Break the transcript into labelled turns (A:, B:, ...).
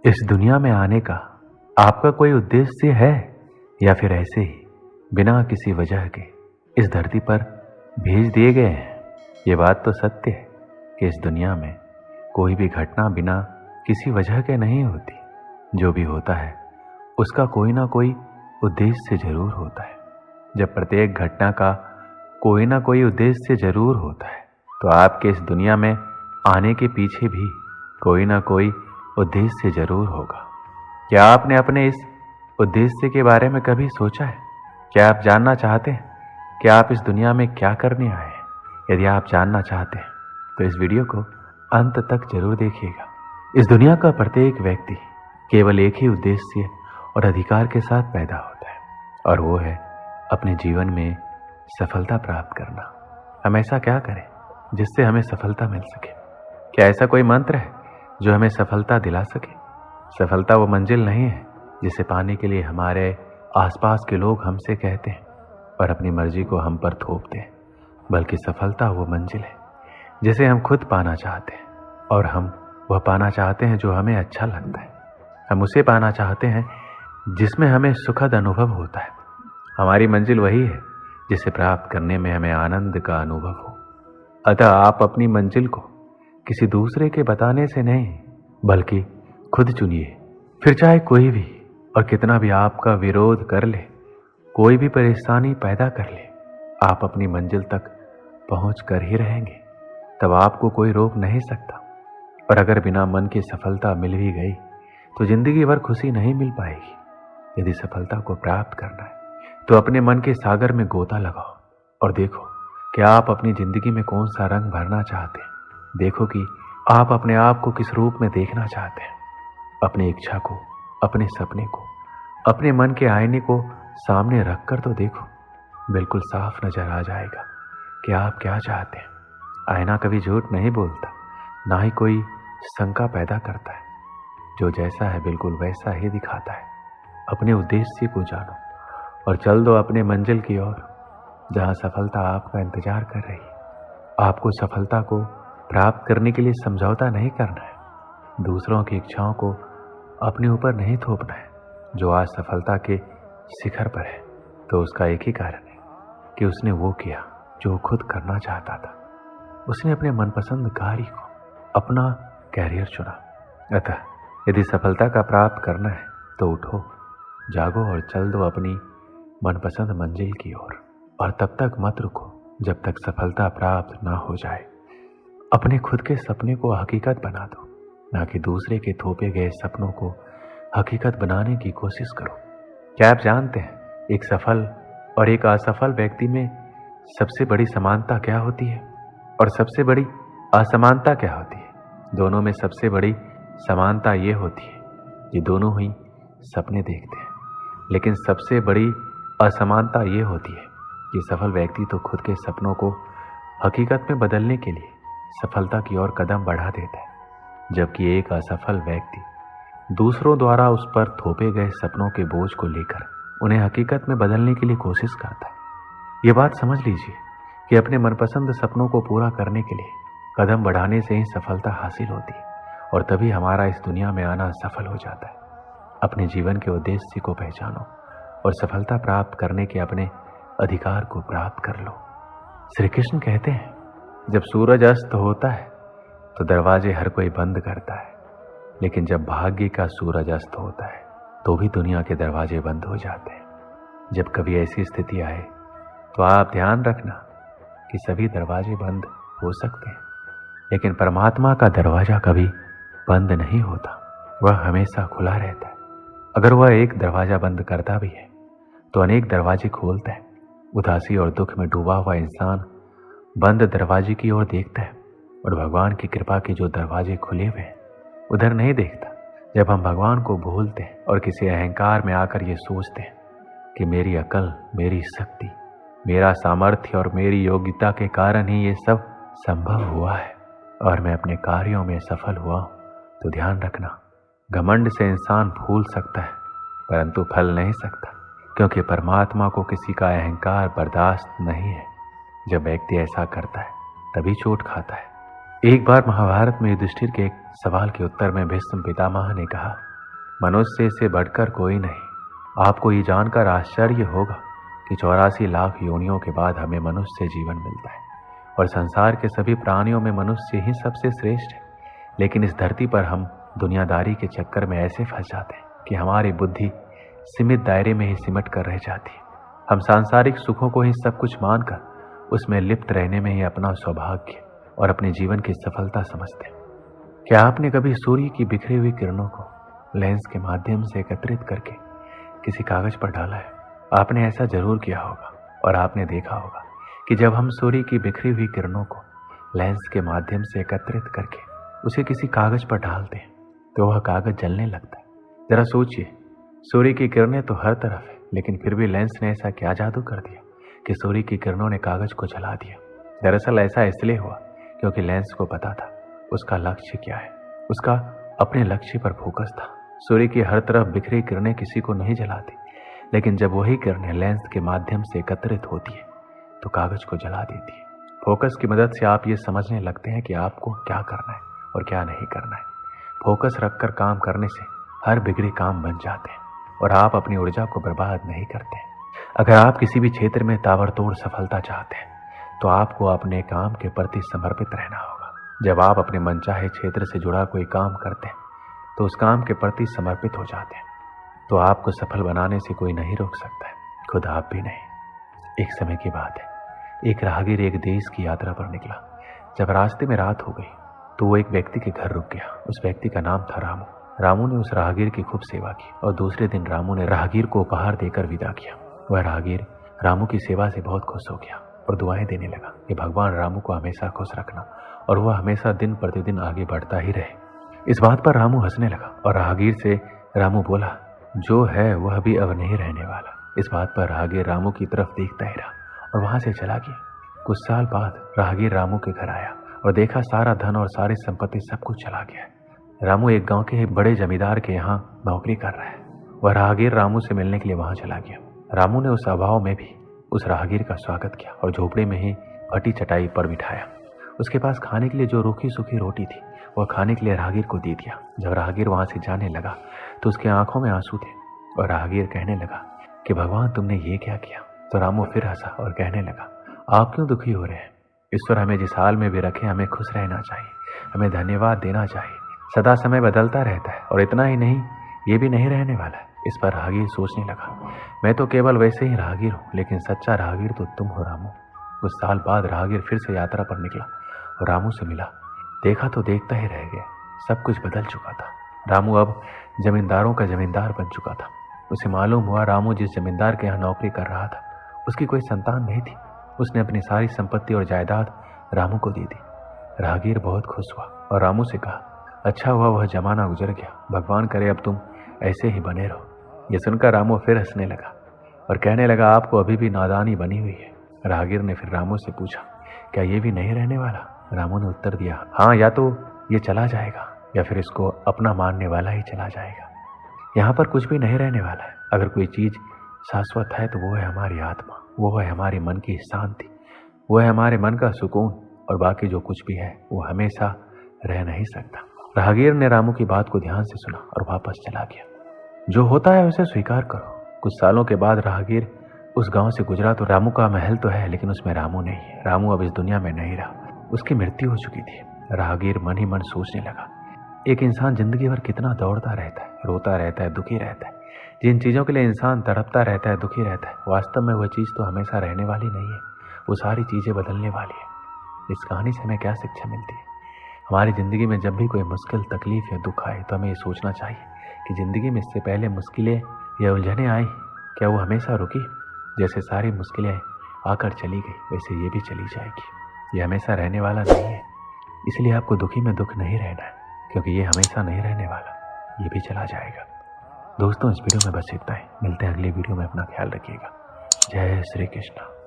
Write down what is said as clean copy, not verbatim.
A: इस दुनिया में आने का आपका कोई उद्देश्य है या फिर ऐसे ही बिना किसी वजह के इस धरती पर भेज दिए गए हैं? ये बात तो सत्य है कि इस दुनिया में कोई भी घटना बिना किसी वजह के नहीं होती। जो भी होता है उसका कोई ना कोई उद्देश्य जरूर होता है। जब प्रत्येक घटना का कोई ना कोई उद्देश्य जरूर होता है तो आपके इस दुनिया में आने के पीछे भी कोई ना कोई उद्देश्य जरूर होगा। क्या आपने अपने इस उद्देश्य के बारे में कभी सोचा है? क्या आप जानना चाहते हैं कि आप इस दुनिया में क्या करने आए हैं? यदि आप जानना चाहते हैं तो इस वीडियो को अंत तक जरूर देखिएगा। इस दुनिया का प्रत्येक व्यक्ति केवल एक ही उद्देश्य और अधिकार के साथ पैदा होता है और वो है अपने जीवन में सफलता प्राप्त करना। हम ऐसा क्या करें जिससे हमें सफलता मिल सके? क्या ऐसा कोई मंत्र है जो हमें सफलता दिला सके? सफलता वो मंजिल नहीं है जिसे पाने के लिए हमारे आसपास के लोग हमसे कहते हैं और अपनी मर्जी को हम पर थोपते हैं, बल्कि सफलता वो मंजिल है जिसे हम खुद पाना चाहते हैं और हम वह पाना चाहते हैं जो हमें अच्छा लगता है। हम उसे पाना चाहते हैं जिसमें हमें सुखद अनुभव होता है। हमारी मंजिल वही है जिसे प्राप्त करने में हमें आनंद का अनुभव हो। अतः आप अपनी मंजिल को किसी दूसरे के बताने से नहीं बल्कि खुद चुनिए। फिर चाहे कोई भी और कितना भी आपका विरोध कर ले, कोई भी परेशानी पैदा कर ले, आप अपनी मंजिल तक पहुंच कर ही रहेंगे। तब आपको कोई रोक नहीं सकता। और अगर बिना मन की सफलता मिल भी गई तो जिंदगी भर खुशी नहीं मिल पाएगी। यदि सफलता को प्राप्त करना है तो अपने मन के सागर में गोता लगाओ और देखो कि आप अपनी जिंदगी में कौन सा रंग भरना चाहते हैं। देखो कि आप अपने आप को किस रूप में देखना चाहते हैं। अपनी इच्छा को, अपने सपने को, अपने मन के आईने को सामने रखकर तो देखो। बिल्कुल साफ नजर आ जाएगा कि आप क्या चाहते हैं। आईना कभी झूठ नहीं बोलता, ना ही कोई शंका पैदा करता है। जो जैसा है बिल्कुल वैसा ही दिखाता है। अपने उद्देश्य को जानो और चल दो अपने मंजिल की ओर, जहां सफलता आपका इंतजार कर रही है। आपको सफलता को प्राप्त करने के लिए समझौता नहीं करना है। दूसरों की इच्छाओं को अपने ऊपर नहीं थोपना है। जो आज सफलता के शिखर पर है तो उसका एक ही कारण है कि उसने वो किया जो खुद करना चाहता था। उसने अपने मनपसंद कार्य को अपना कैरियर चुना। अतः यदि सफलता का प्राप्त करना है तो उठो, जागो और चल दो अपनी मनपसंद मंजिल की ओर। और तब तक मत रुको जब तक सफलता प्राप्त ना हो जाए। अपने खुद के सपने को हकीकत बना दो, ना कि दूसरे के थोपे गए सपनों को हकीकत बनाने की कोशिश करो। क्या आप जानते हैं एक सफल और एक असफल व्यक्ति में सबसे बड़ी समानता क्या होती है और सबसे बड़ी असमानता क्या होती है? दोनों में सबसे बड़ी समानता ये होती है कि दोनों ही सपने देखते हैं, लेकिन सबसे बड़ी असमानता ये होती है कि सफल व्यक्ति तो खुद के सपनों को हकीकत में बदलने के लिए सफलता की ओर कदम बढ़ा देता है, जबकि एक असफल व्यक्ति दूसरों द्वारा उस पर थोपे गए सपनों के बोझ को लेकर उन्हें हकीकत में बदलने के लिए कोशिश करता है। ये बात समझ लीजिए कि अपने मनपसंद सपनों को पूरा करने के लिए कदम बढ़ाने से ही सफलता हासिल होती है और तभी हमारा इस दुनिया में आना सफल हो जाता है। अपने जीवन के उद्देश्य को पहचानो और सफलता प्राप्त करने के अपने अधिकार को प्राप्त कर लो। श्री कृष्ण कहते हैं, जब सूरज अस्त होता है तो दरवाजे हर कोई बंद करता है, लेकिन जब भाग्य का सूरज अस्त होता है तो भी दुनिया के दरवाजे बंद हो जाते हैं। जब कभी ऐसी स्थिति आए तो आप ध्यान रखना कि सभी दरवाजे बंद हो सकते हैं, लेकिन परमात्मा का दरवाजा कभी बंद नहीं होता, वह हमेशा खुला रहता है। अगर वह एक दरवाजा बंद करता भी है तो अनेक दरवाजे खोलता है। उदासी और दुख में डूबा हुआ इंसान बंद दरवाजे की ओर देखता है और भगवान की कृपा के जो दरवाजे खुले हुए हैं उधर नहीं देखता। जब हम भगवान को भूलते हैं और किसी अहंकार में आकर ये सोचते हैं कि मेरी अकल, मेरी शक्ति, मेरा सामर्थ्य और मेरी योग्यता के कारण ही ये सब संभव हुआ है और मैं अपने कार्यों में सफल हुआ हूं, तो ध्यान रखना, घमंड से इंसान भूल सकता है परंतु फल नहीं सकता, क्योंकि परमात्मा को किसी का अहंकार बर्दाश्त नहीं है। जब व्यक्ति ऐसा करता है तभी चोट खाता है। एक बार महाभारत में युधिष्ठिर के एक सवाल के उत्तर में भीष्म पितामह ने कहा मनुष्य से बढ़कर कोई नहीं। आपको ये जानकर आश्चर्य होगा कि 84 लाख योनियों के बाद हमें मनुष्य से जीवन मिलता है और संसार के सभी प्राणियों में मनुष्य ही सबसे श्रेष्ठ है। लेकिन इस धरती पर हम दुनियादारी के चक्कर में ऐसे फंस जाते हैं कि हमारी बुद्धि सीमित दायरे में ही सिमट कर रह जाती है। हम सांसारिक सुखों को ही सब कुछ मानकर उसमें लिप्त रहने में ही अपना सौभाग्य और अपने जीवन की सफलता समझते हैं। क्या आपने कभी सूर्य की बिखरी हुई किरणों को लेंस के माध्यम से एकत्रित करके किसी कागज पर डाला है? आपने ऐसा जरूर किया होगा और आपने देखा होगा कि जब हम सूर्य की बिखरी हुई किरणों को लेंस के माध्यम से एकत्रित करके उसे किसी कागज पर डालते हैं तो वह कागज जलने लगता है। जरा सोचिए, सूर्य की किरणें तो हर तरफ है, लेकिन फिर भी लेंस ने ऐसा क्या जादू कर दिया कि सूर्य की किरणों ने कागज को जला दिया। दरअसल ऐसा इसलिए हुआ क्योंकि लेंस को पता था उसका लक्ष्य क्या है। उसका अपने लक्ष्य पर फोकस था। सूर्य की हर तरफ बिखरी किरणें किसी को नहीं जलाती, लेकिन जब वही किरणें लेंस के माध्यम से एकत्रित होती है तो कागज को जला देती है। फोकस की मदद से आप ये समझने लगते हैं कि आपको क्या करना है और क्या नहीं करना है। फोकस रखकर काम करने से हर बिगड़े काम बन जाते हैं और आप अपनी ऊर्जा को बर्बाद नहीं करते हैं। अगर आप किसी भी क्षेत्र में ताबड़तोड़ सफलता चाहते हैं तो आपको अपने काम के प्रति समर्पित रहना होगा। जब आप अपने मनचाहे क्षेत्र से जुड़ा कोई काम करते हैं तो उस काम के प्रति समर्पित हो जाते हैं तो आपको सफल बनाने से कोई नहीं रोक सकता है, खुद आप भी नहीं। एक समय की बात है, एक राहगीर एक देश की यात्रा पर निकला। जब रास्ते में रात हो गई तो वो एक व्यक्ति के घर रुक गया। उस व्यक्ति का नाम था रामू। रामू ने उस राहगीर की खूब सेवा की और दूसरे दिन रामू ने राहगीर को उपहार देकर विदा किया। वह राहगीर रामू की सेवा से बहुत खुश हो गया और दुआएं देने लगा कि भगवान रामू को हमेशा खुश रखना और वह हमेशा दिन प्रतिदिन आगे बढ़ता ही रहे। इस बात पर रामू हंसने लगा और राहगीर से रामू बोला, जो है वह भी अब नहीं रहने वाला। इस बात पर राहगीर रामू की तरफ देखता ही रहा और वहां से चला गया। कुछ साल बाद राहगीर रामू के घर आया और देखा सारा धन और सारी संपत्ति सब कुछ चला गया है। रामू एक गांव के बड़े जमींदार के यहाँ नौकरी कर रहा है। वह राहगीर रामू से मिलने के लिए वहां चला गया। रामू ने उस अभाव में भी उस राहगीर का स्वागत किया और झोपड़े में ही फटी चटाई पर बिठाया। उसके पास खाने के लिए जो रूखी सूखी रोटी थी वह खाने के लिए राहगीर को दे दिया। जब राहगीर वहां से जाने लगा तो उसकी आंखों में आंसू थे और राहगीर कहने लगा कि भगवान तुमने ये क्या किया। तो रामू फिर हंसा और कहने लगा, आप क्यों दुखी हो रहे हैं? ईश्वर हमें जिस हाल में भी रखे हमें खुश रहना चाहिए, हमें धन्यवाद देना चाहिए। सदा समय बदलता रहता है और इतना ही नहीं, ये भी नहीं रहने वाला है। इस पर राहगीर सोचने लगा, मैं तो केवल वैसे ही राहगीर हूँ, लेकिन सच्चा राहगीर तो तुम हो रामू। कुछ साल बाद राहगीर फिर से यात्रा पर निकला और रामू से मिला। देखा तो देखता ही रह गया, सब कुछ बदल चुका था। रामू अब जमींदारों का जमींदार बन चुका था। उसे मालूम हुआ रामू जिस जमींदार के यहाँ नौकरी कर रहा था उसकी कोई संतान नहीं थी। उसने अपनी सारी संपत्ति और जायदाद रामू को दे दी। राहगीर बहुत खुश हुआ और रामू से कहा, अच्छा हुआ वह जमाना गुजर गया, भगवान करे अब तुम ऐसे ही बने रहो। यह सुनकर रामू फिर हंसने लगा और कहने लगा, आपको अभी भी नादानी बनी हुई है। राहगीर ने फिर रामू से पूछा, क्या ये भी नहीं रहने वाला? रामू ने उत्तर दिया, हाँ, या तो ये चला जाएगा या फिर इसको अपना मानने वाला ही चला जाएगा। यहाँ पर कुछ भी नहीं रहने वाला है। अगर कोई चीज शाश्वत है तो वो है हमारी आत्मा, वो है हमारे मन की शांति, वो है हमारे मन का सुकून, और बाकी जो कुछ भी है वो हमेशा रह नहीं सकता। राहगीर ने रामू की बात को ध्यान से सुना और वापस चला गया। जो होता है उसे स्वीकार करो। कुछ सालों के बाद राहगीर उस गांव से गुजरा तो रामू का महल तो है, लेकिन उसमें रामू नहीं है। रामू अब इस दुनिया में नहीं रहा, उसकी मृत्यु हो चुकी थी। राहगीर मन ही मन सोचने लगा, एक इंसान जिंदगी भर कितना दौड़ता रहता है, रोता रहता है, दुखी रहता है। जिन चीजों के लिए इंसान तड़पता रहता है, दुखी रहता है, वास्तव में वह चीज तो हमेशा रहने वाली नहीं है, वो सारी चीजें बदलने वाली है। इस कहानी से हमें क्या शिक्षा मिलती है? हमारी जिंदगी में जब भी कोई मुश्किल, तकलीफ या दुख आए तो हमें ये सोचना चाहिए कि जिंदगी में इससे पहले मुश्किलें या उलझनें आई, क्या वो हमेशा रुकी? जैसे सारी मुश्किलें आकर चली गई वैसे ये भी चली जाएगी। ये हमेशा रहने वाला नहीं है, इसलिए आपको दुखी में दुख नहीं रहना है, क्योंकि ये हमेशा नहीं रहने वाला, ये भी चला जाएगा। दोस्तों, इस वीडियो में बस इतना ही। मिलते हैं अगली वीडियो में। अपना ख्याल रखिएगा। जय श्री कृष्ण।